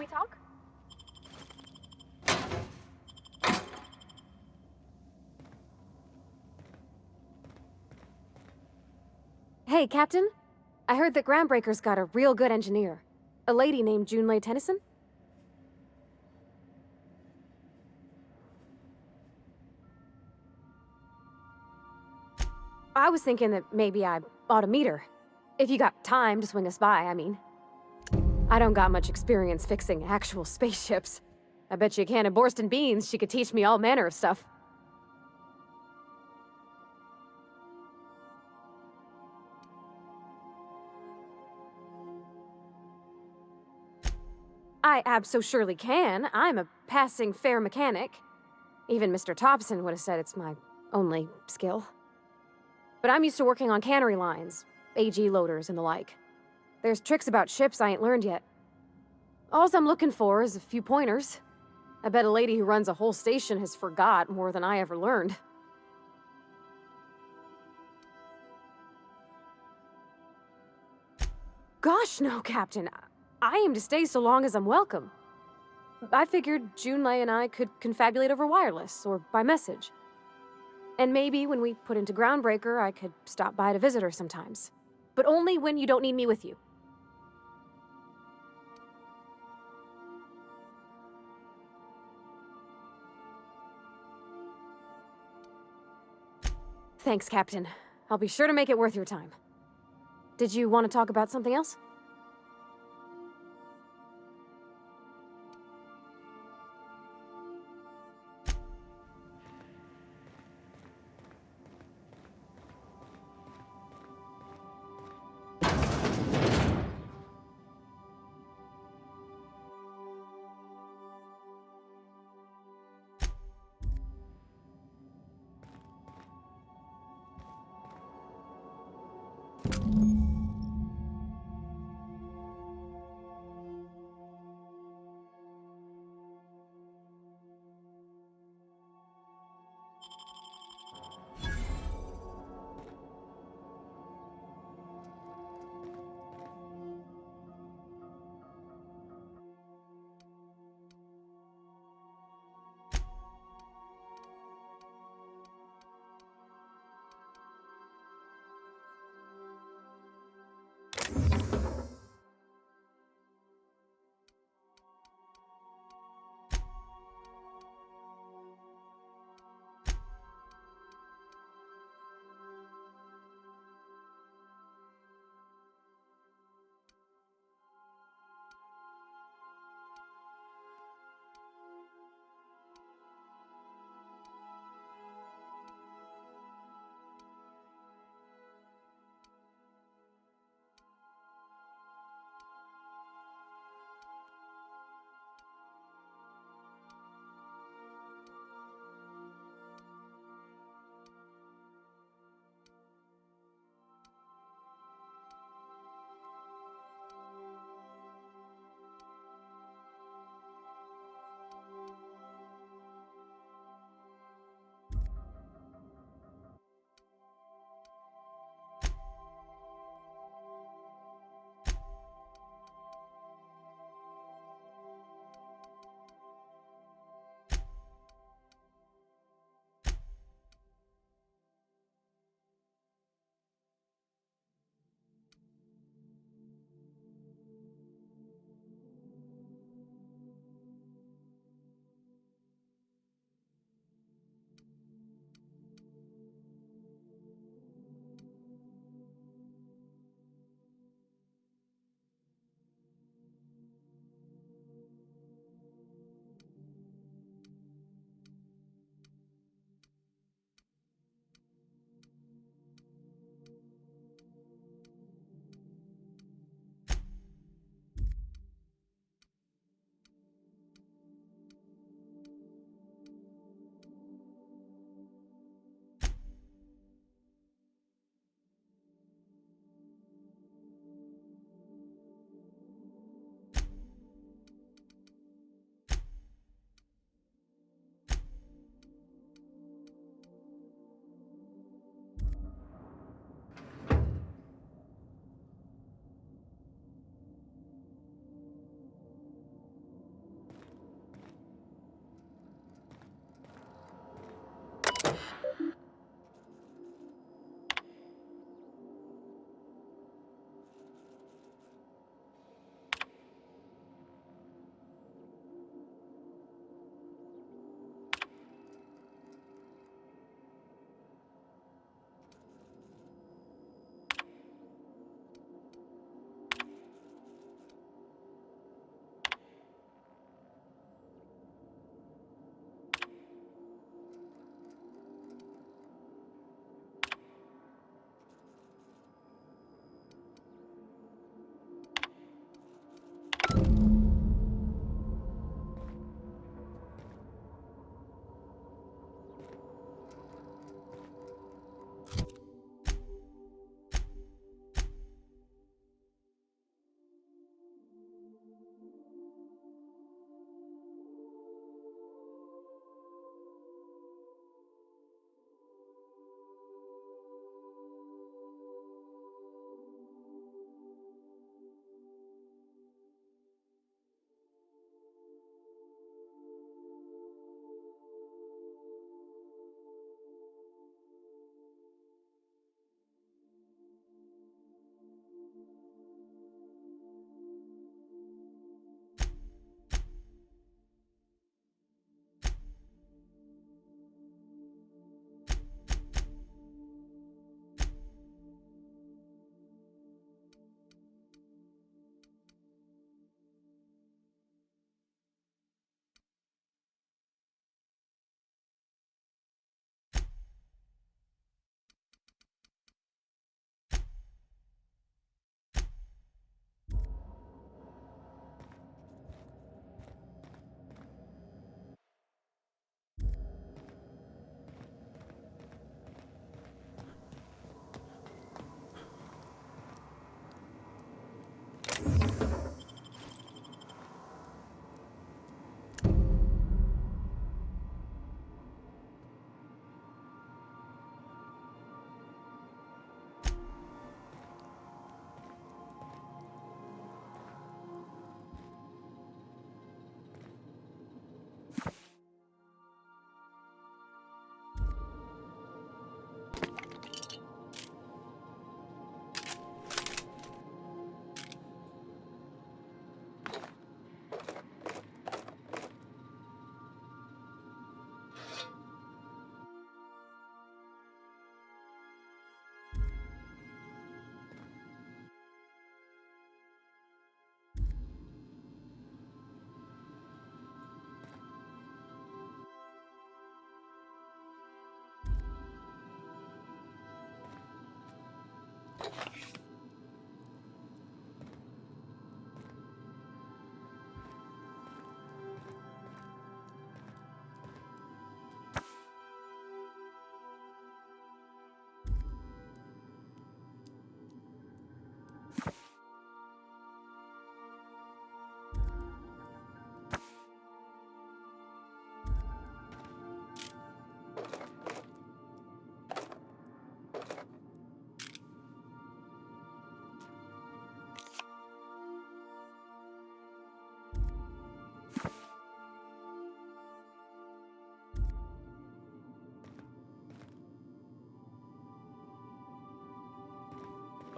we talk? Hey, Captain. I heard that Groundbreaker's got a real good engineer. A lady named Junlei Tennyson? I was thinking that maybe I ought to meet her. If you got time to swing us by, I mean. I don't got much experience fixing actual spaceships. I bet you a can of Borston beans she could teach me all manner of stuff. I abso-surely can. I'm a passing fair mechanic. Even Mr. Thompson would have said it's my only skill. But I'm used to working on cannery lines, AG loaders and the like. There's tricks about ships I ain't learned yet. All I'm looking for is a few pointers. I bet a lady who runs a whole station has forgot more than I ever learned. Gosh, no, Captain. I aim to stay so long as I'm welcome. I figured Junlei and I could confabulate over wireless, or by message. And maybe when we put into Groundbreaker, I could stop by to visit her sometimes. But only when you don't need me with you. Thanks, Captain. I'll be sure to make it worth your time. Did you want to talk about something else?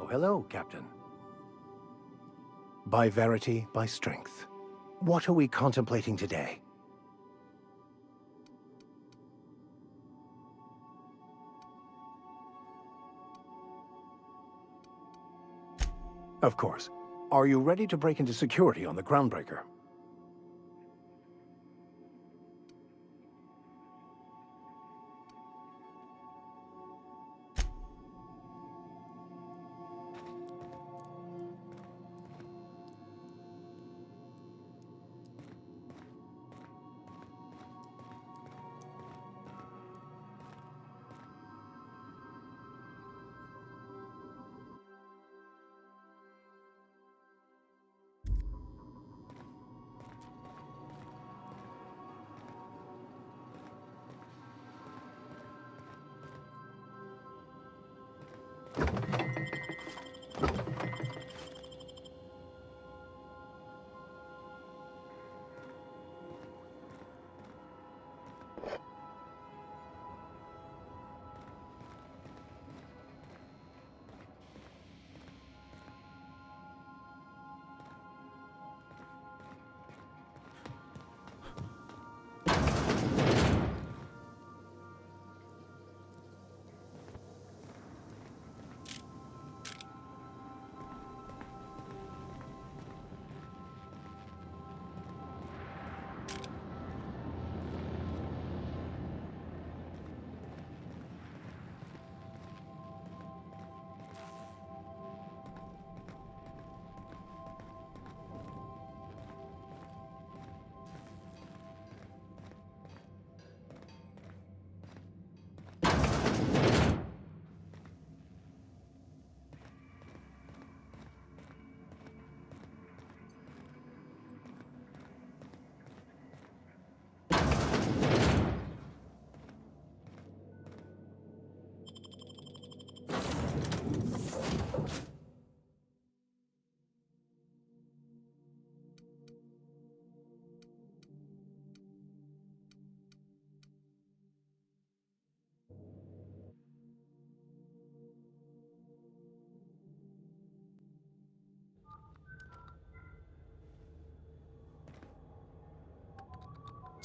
Oh, hello, Captain. By verity, by strength. What are we contemplating today? Of course. Are you ready to break into security on the Groundbreaker?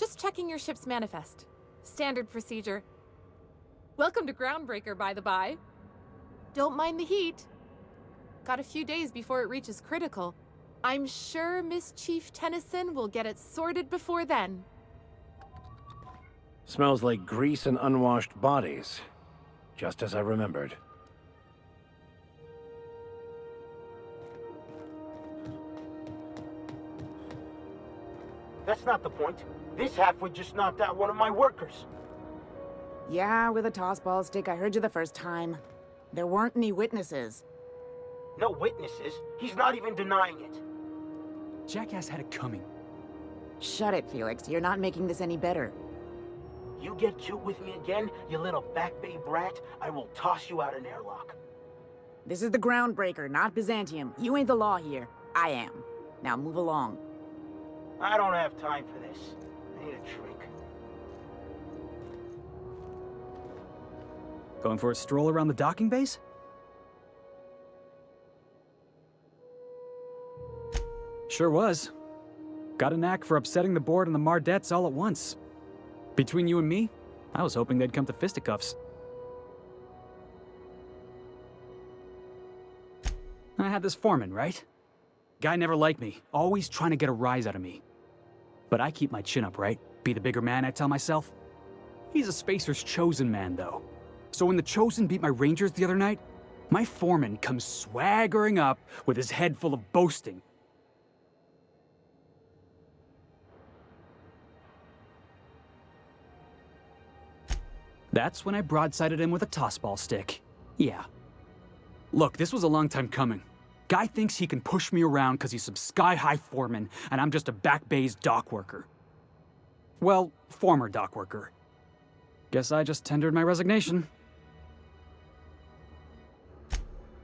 Just checking your ship's manifest. Standard procedure. Welcome to Groundbreaker, by the by. Don't mind the heat. Got a few days before it reaches critical. I'm sure Miss Chief Tennyson will get it sorted before then. Smells like grease and unwashed bodies. Just as I remembered. That's not the point. This halfwit just knocked out one of my workers. Yeah, with a tossball stick, I heard you the first time. There weren't any witnesses. No witnesses. He's not even denying it. Jackass had it coming. Shut it, Felix. You're not making this any better. You get cute with me again, you little back bay brat, I will toss you out an airlock. This is the Groundbreaker, not Byzantium. You ain't the law here. I am. Now move along. I don't have time for this. I need a drink. Going for a stroll around the docking base? Sure was. Got a knack for upsetting the board and the Mardettes all at once. Between you and me, I was hoping they'd come to fisticuffs. I had this foreman, right? Guy never liked me, always trying to get a rise out of me. But I keep my chin up, right? Be the bigger man, I tell myself. He's a Spacer's chosen man, though. So when the Chosen beat my Rangers the other night, My foreman comes swaggering up with his head full of boasting. That's when I broadsided him with a tossball stick. Yeah. Look, this was a long time coming. Guy thinks he can push me around because he's some sky-high foreman, and I'm just a back bay's dock worker. Well, former dock worker. Guess I just tendered my resignation.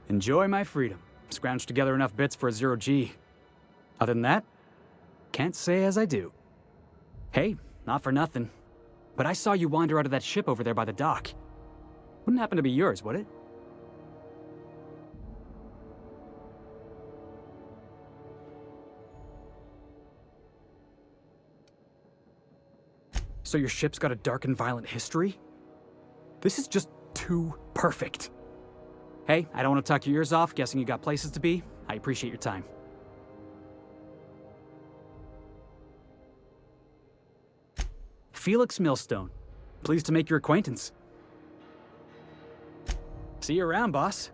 Enjoy my freedom. Scrounged together enough bits for a 0G. Other than that, can't say as I do. Hey, not for nothing, but I saw you wander out of that ship over there by the dock. Wouldn't happen to be yours, would it? So your ship's got a dark and violent history? This is just too perfect. Hey, I don't want to talk your ears off, guessing you got places to be. I appreciate your time. Felix Millstone. Pleased to make your acquaintance. See you around, boss.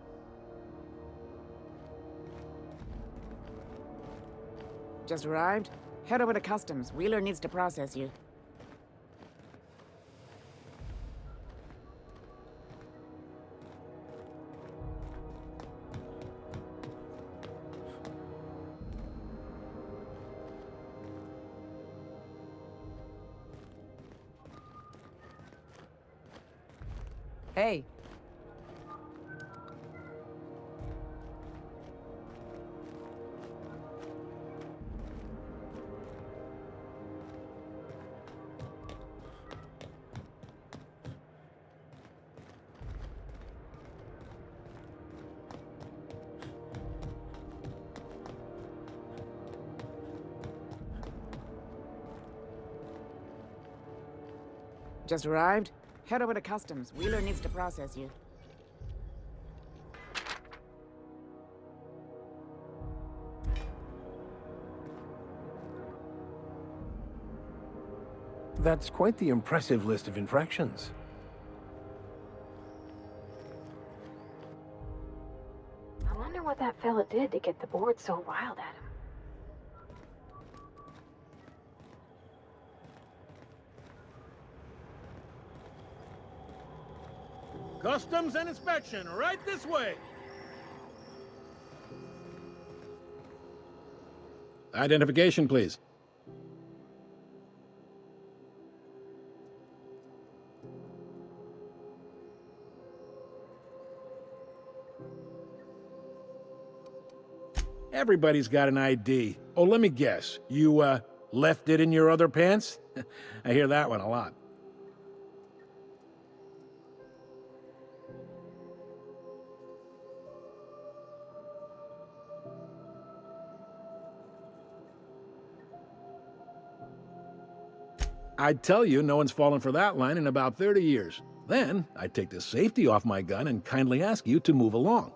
Just arrived? Head over to customs. Wheeler needs to process you. Hey. Just arrived? Head over to customs. Wheeler needs to process you. That's quite the impressive list of infractions. I wonder what that fella did to get the board so riled at him. Customs and inspection, right this way. Identification, please. Everybody's got an ID. Oh, let me guess. You, left it in your other pants? I hear that one a lot. I'd tell you no one's fallen for that line in about 30 years. Then, I'd take the safety off my gun and kindly ask you to move along.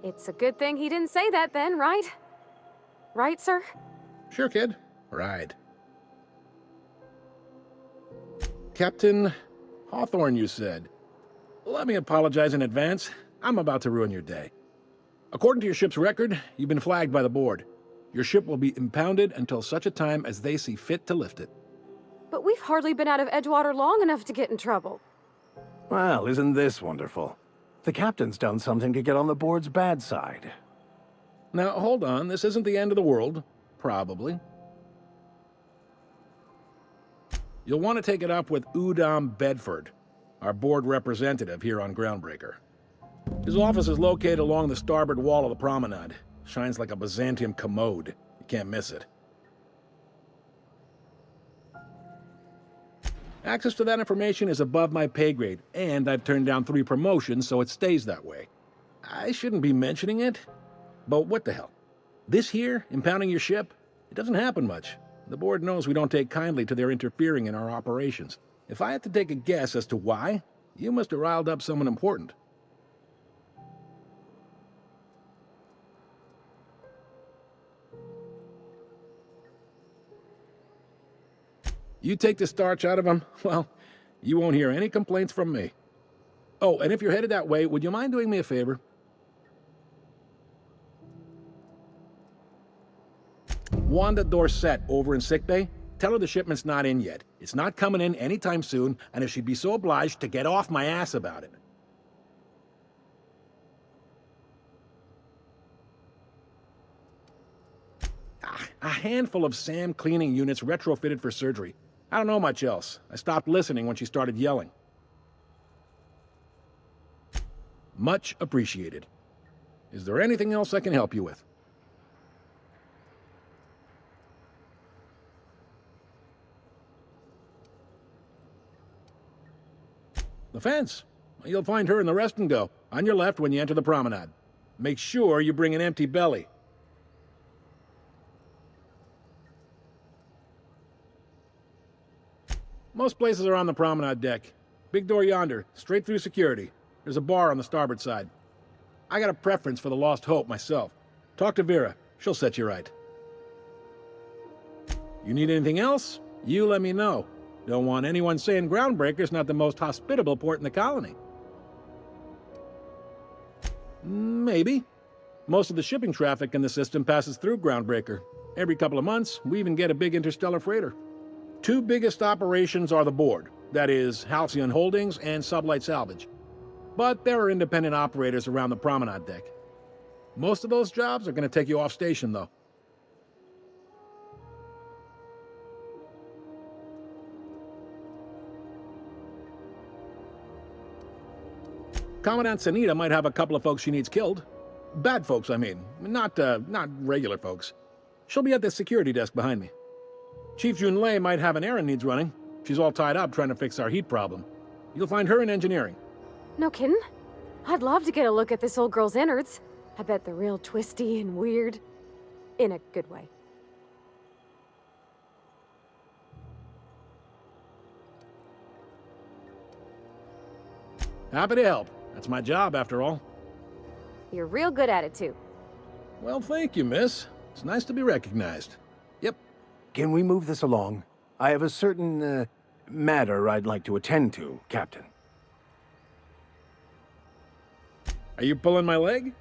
It's a good thing he didn't say that then, right? Right, sir? Sure, kid. Right. Captain Hawthorne, you said. Let me apologize in advance. I'm about to ruin your day. According to your ship's record, you've been flagged by the board. Your ship will be impounded until such a time as they see fit to lift it. But we've hardly been out of Edgewater long enough to get in trouble. Well, isn't this wonderful? The captain's done something to get on the board's bad side. Now, hold on. This isn't the end of the world. Probably. You'll want to take it up with Udom Bedford, our board representative here on Groundbreaker. His office is located along the starboard wall of the promenade. Shines like a Byzantium commode. You can't miss it. Access to that information is above my pay grade, and I've turned down 3 promotions, so it stays that way. I shouldn't be mentioning it, but what the hell? This here, impounding your ship, it doesn't happen much. The board knows we don't take kindly to their interfering in our operations. If I had to take a guess as to why, you must have riled up someone important. You take the starch out of them, well, you won't hear any complaints from me. Oh, and if you're headed that way, would you mind doing me a favor? Wanda Dorset over in sickbay? Tell her the shipment's not in yet. It's not coming in anytime soon, and if she'd be so obliged to get off my ass about it. A handful of SAM cleaning units retrofitted for surgery. I don't know much else. I stopped listening when she started yelling. Much appreciated. Is there anything else I can help you with? The fence. You'll find her in the rest and go, on your left when you enter the promenade. Make sure you bring an empty belly. Most places are on the promenade deck. Big door yonder, straight through security. There's a bar on the starboard side. I got a preference for the Lost Hope myself. Talk to Vera. She'll set you right. You need anything else? You let me know. Don't want anyone saying Groundbreaker's not the most hospitable port in the colony. Maybe. Most of the shipping traffic in the system passes through Groundbreaker. Every couple of months, we even get a big interstellar freighter. Two biggest operations are the board, that is, Halcyon Holdings and Sublight Salvage. But there are independent operators around the promenade deck. Most of those jobs are going to take you off station, though. Commandant Sanita might have a couple of folks she needs killed. Bad folks, I mean. Not regular folks. She'll be at the security desk behind me. Chief Junlei might have an errand needs running. She's all tied up trying to fix our heat problem. You'll find her in engineering. No kidding? I'd love to get a look at this old girl's innards. I bet they're real twisty and weird. In a good way. Happy to help. That's my job, after all. You're real good at it, too. Well, thank you, miss. It's nice to be recognized. Yep. Can we move this along? I have a certain, matter I'd like to attend to, Captain. Are you pulling my leg?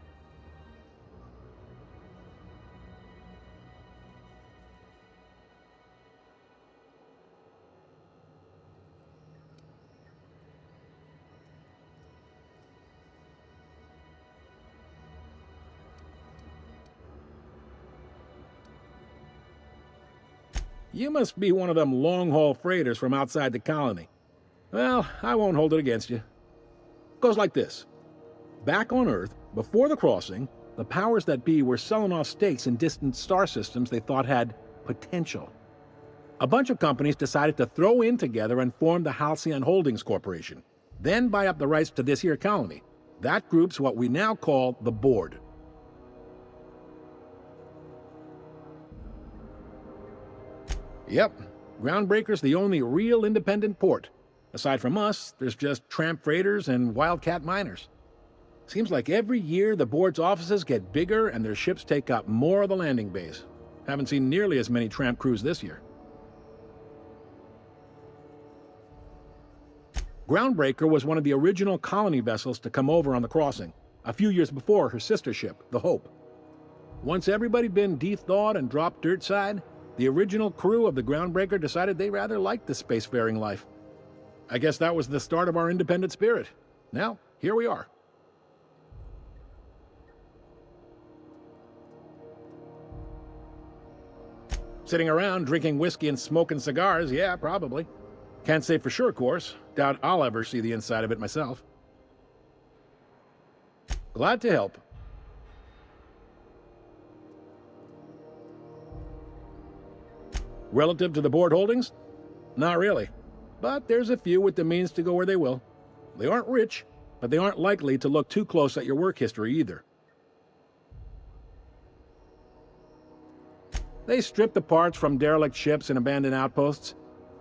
You must be one of them long-haul freighters from outside the colony. Well, I won't hold it against you. Goes like this. Back on Earth, before the crossing, the powers that be were selling off stakes in distant star systems they thought had potential. A bunch of companies decided to throw in together and form the Halcyon Holdings Corporation, then buy up the rights to this here colony. That group's what we now call the Board. Yep, Groundbreaker's the only real independent port. Aside from us, there's just tramp freighters and wildcat miners. Seems like every year the board's offices get bigger and their ships take up more of the landing bays. Haven't seen nearly as many tramp crews this year. Groundbreaker was one of the original colony vessels to come over on the crossing, a few years before her sister ship, the Hope. Once everybody'd been de-thawed and dropped dirt side, the original crew of the Groundbreaker decided they rather liked the spacefaring life. I guess that was the start of our independent spirit. Now, here we are. Sitting around drinking whiskey and smoking cigars, yeah, probably. Can't say for sure, of course. Doubt I'll ever see the inside of it myself. Glad to help. Relative to the board holdings? Not really. But there's a few with the means to go where they will. They aren't rich, but they aren't likely to look too close at your work history either. They strip the parts from derelict ships and abandoned outposts.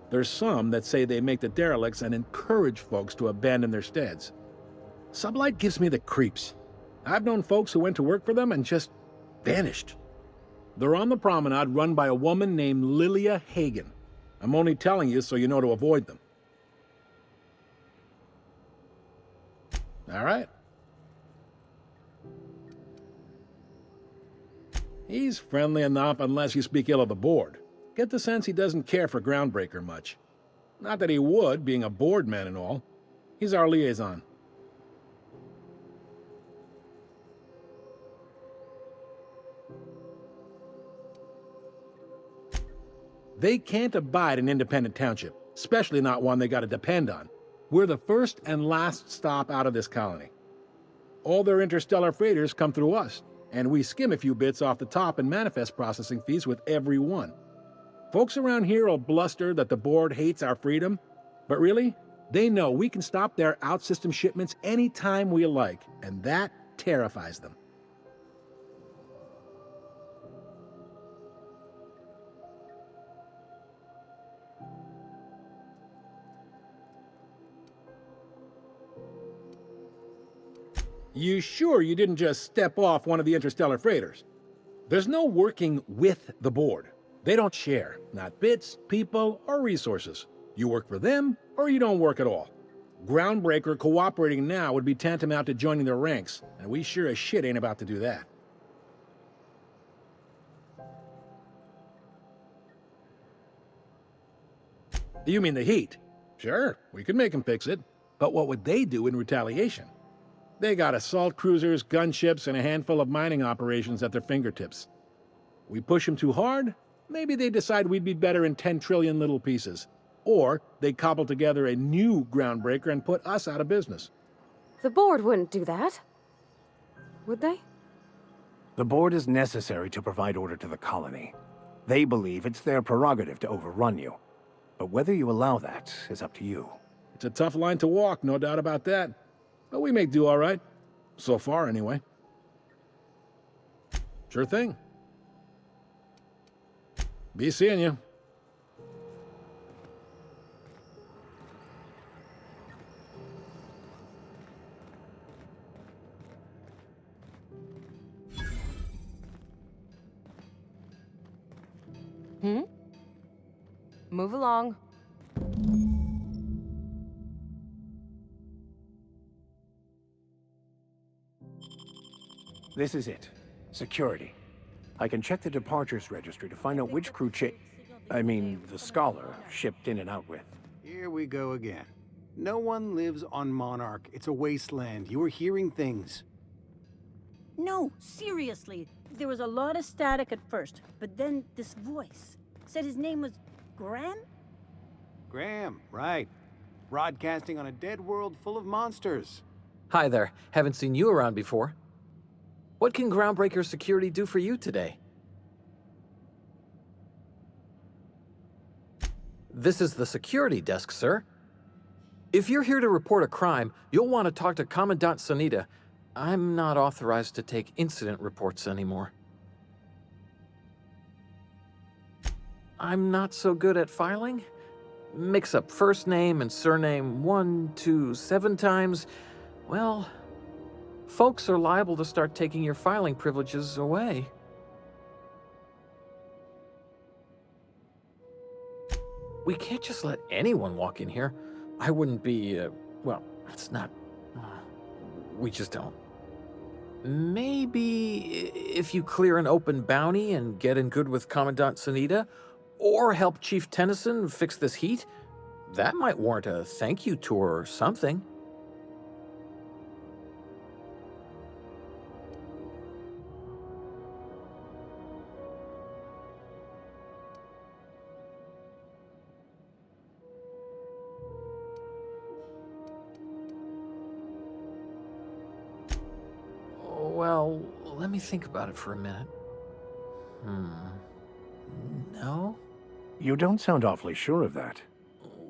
There's some that say they make the derelicts and encourage folks to abandon their steads. Sublight gives me the creeps. I've known folks who went to work for them and just vanished. They're on the promenade run by a woman named Lilia Hagen. I'm only telling you so you know to avoid them. All right. He's friendly enough unless you speak ill of the board. Get the sense he doesn't care for Groundbreaker much. Not that he would, being a board man and all. He's our liaison. They can't abide an independent township, especially not one they gotta depend on. We're the first and last stop out of this colony. All their interstellar freighters come through us, and we skim a few bits off the top in manifest processing fees with every one. Folks around here will bluster that the board hates our freedom, but really, they know we can stop their out-system shipments anytime we like, and that terrifies them. You sure you didn't just step off one of the interstellar freighters? There's no working with the board. They don't share, not bits, people, or resources. You work for them, or you don't work at all. Groundbreaker cooperating now would be tantamount to joining their ranks, and we sure as shit ain't about to do that. You mean the heat? Sure, we could make them fix it. But what would they do in retaliation? They got assault cruisers, gunships, and a handful of mining operations at their fingertips. We push them too hard, maybe they decide we'd be better in 10 trillion little pieces. Or they cobble together a new Groundbreaker and put us out of business. The board wouldn't do that. Would they? The board is necessary to provide order to the colony. They believe it's their prerogative to overrun you. But whether you allow that is up to you. It's a tough line to walk, no doubt about that. But we make do all right. So far, anyway. Sure thing. Be seeing you. Move along. This is it. Security. I can check the departures registry to find out which crew the Scholar shipped in and out with. Here we go again. No one lives on Monarch. It's a wasteland. You were hearing things. No, seriously. There was a lot of static at first, but then this voice said his name was Graham? Graham, right. Broadcasting on a dead world full of monsters. Hi there. Haven't seen you around before. What can Groundbreaker Security do for you today? This is the security desk, sir. If you're here to report a crime, you'll want to talk to Commandant Sanita. I'm not authorized to take incident reports anymore. I'm not so good at filing. Mix up first name and surname 1, 2, 7 times. Well, folks are liable to start taking your filing privileges away. We can't just let anyone walk in here. I wouldn't be, well, it's not... we just don't. Maybe if you clear an open bounty and get in good with Commandant Sanita, or help Chief Tennyson fix this heat, that might warrant a thank you tour or something. Well, let me think about it for a minute. No? You don't sound awfully sure of that.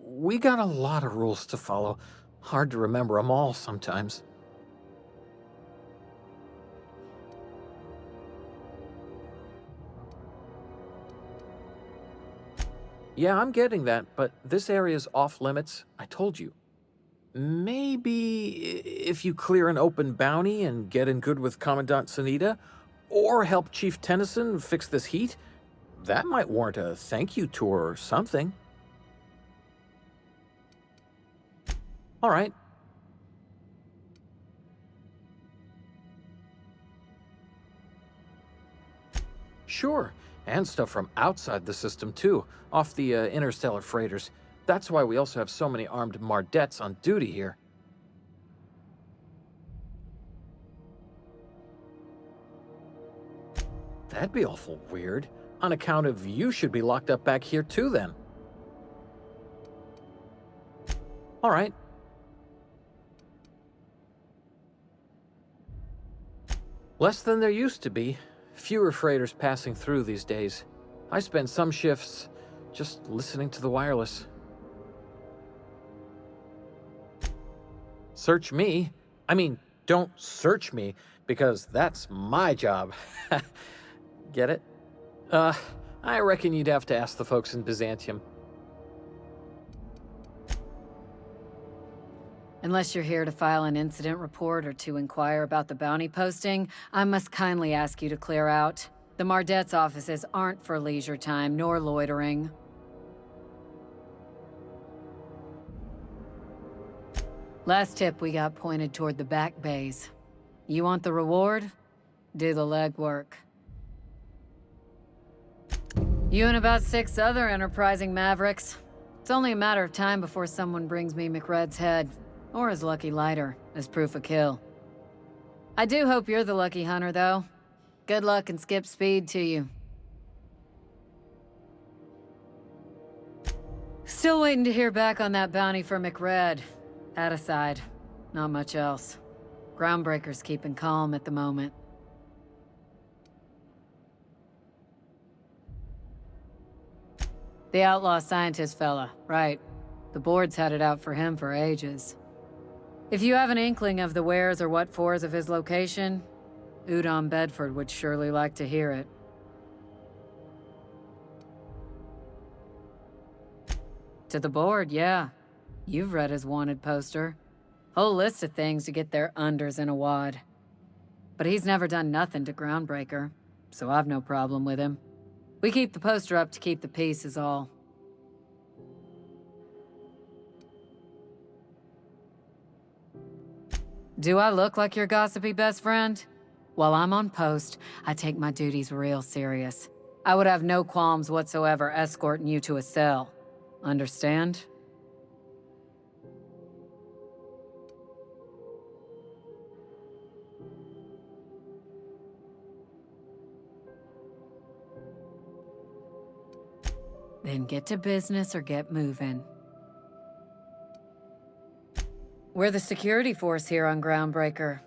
We got a lot of rules to follow. Hard to remember them all sometimes. Yeah, I'm getting that, but this area's off limits. I told you. Maybe if you clear an open bounty and get in good with Commandant Sanita, or help Chief Tennyson fix this heat, that might warrant a thank you tour or something. All right. Sure, and stuff from outside the system too, off the interstellar freighters. That's why we also have so many armed Mardettes on duty here. That'd be awful weird. On account of you should be locked up back here too then. All right. Less than there used to be. Fewer freighters passing through these days. I spend some shifts just listening to the wireless. Search me? I mean, don't search me, because that's my job. Get it? I reckon you'd have to ask the folks in Byzantium. Unless you're here to file an incident report or to inquire about the bounty posting, I must kindly ask you to clear out. The Mardet's offices aren't for leisure time nor loitering. Last tip we got pointed toward the back bays. You want the reward? Do the legwork. You and about 6 other enterprising mavericks. It's only a matter of time before someone brings me McRed's head. Or his lucky lighter, as proof of kill. I do hope you're the lucky hunter, though. Good luck and skip speed to you. Still waiting to hear back on that bounty for McRed. That aside, not much else. Groundbreaker's keeping calm at the moment. The outlaw scientist fella, right. The board's had it out for him for ages. If you have an inkling of the wheres or what fors of his location, Udon Bedford would surely like to hear it. To the board, yeah. You've read his wanted poster. Whole list of things to get their unders in a wad. But he's never done nothing to Groundbreaker, so I've no problem with him. We keep the poster up to keep the peace is all. Do I look like your gossipy best friend? While I'm on post, I take my duties real serious. I would have no qualms whatsoever escorting you to a cell. Understand? Then get to business or get moving. We're the security force here on Groundbreaker.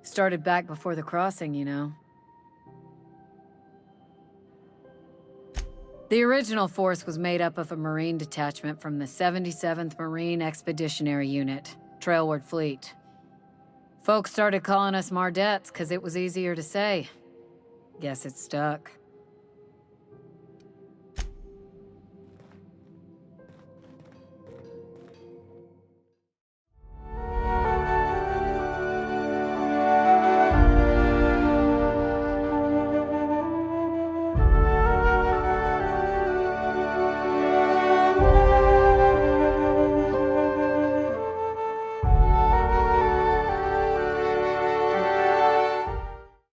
Started back before the crossing, you know. The original force was made up of a Marine detachment from the 77th Marine Expeditionary Unit, Trailward Fleet. Folks started calling us Mardettes because it was easier to say. Guess it stuck.